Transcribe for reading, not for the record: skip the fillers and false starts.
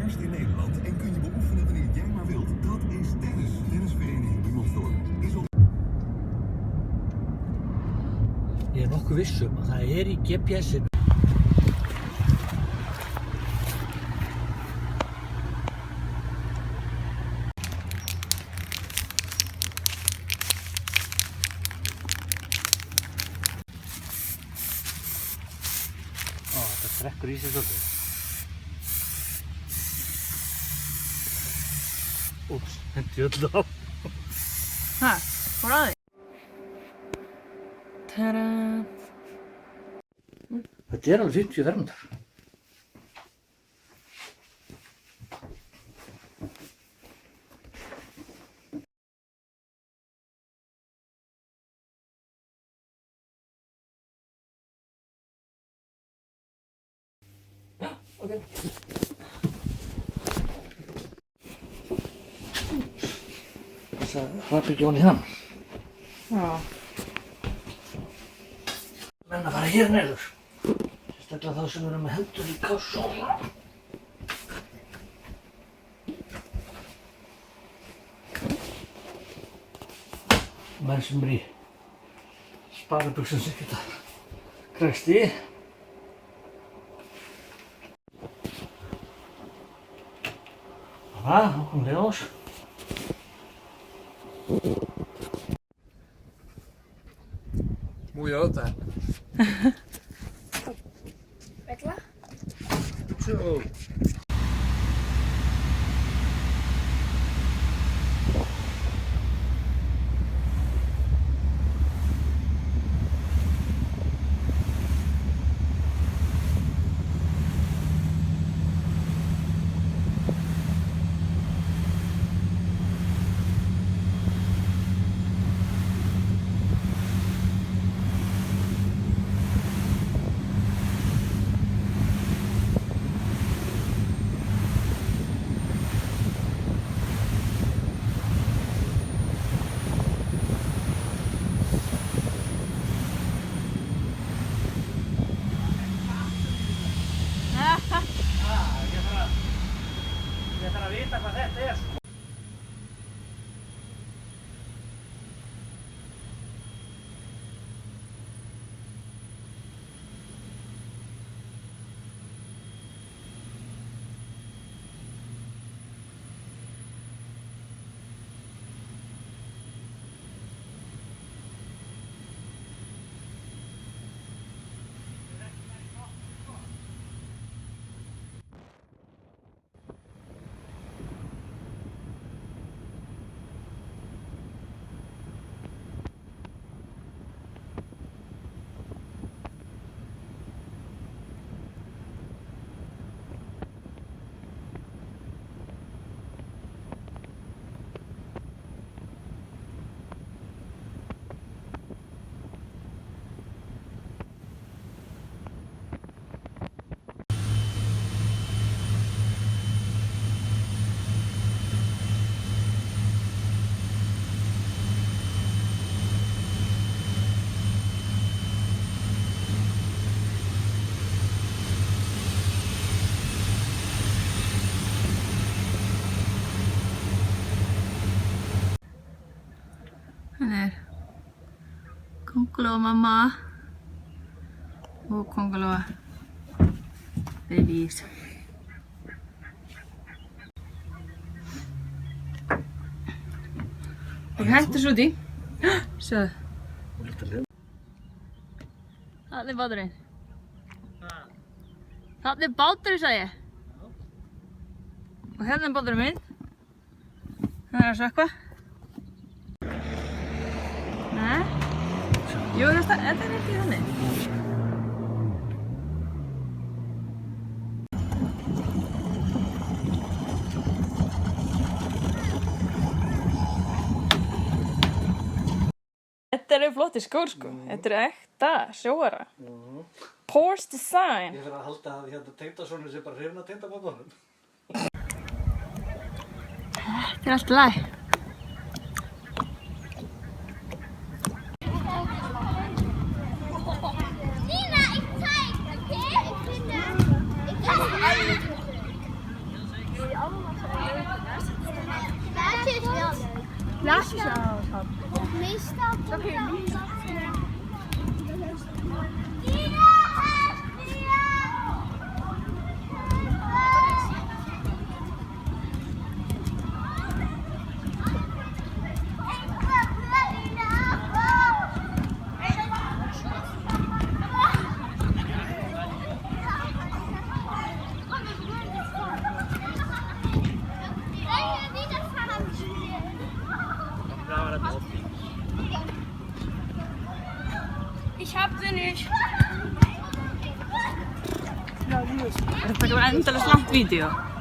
populairst in Nederland en kun je beoefenen wanneer jij maar wilt. Dat is tennis. Tennisvereniging Numansdorp is op... Ég nokkuð viss að það í GPS-inu. Þetta strekkur í sig svolítið. Úps, hendi öll á. Ha, fór að því? Tada! Þetta alveg 50 fermetrar. Okay. Þess að hlappa ofan í þann. Já. Menn að fara hér niður. Sérstaklega þá sem eru með hendur í kássum. Menn sem eru í sparibuxum sem geta kræst í. Nada, vamos con dedos. Muy alta. Vekla? Zo. Ég þarf að vita hvað þetta er. Kóngulóa mamma og kóngulóa babies. Og hendur svo út í. Sjáðu. Þarna er báturinn. Þarna er báturinn, sagði ég. Og hérna er báturinn minn. Það er að sökkva. Nei. Jú, þetta er ekki þannig. Þetta eru flotti skór, sko. Þetta eru ekta sjóara. Porsche design. Ég þarf að halda að hérna tengdasonur sé bara hrifinn af tengdapabbanum. Þetta er allt í lagi. Blaasjes aan. Meestal komt dat omdat... Ich hab sie nicht. Rupeeko endale langt video?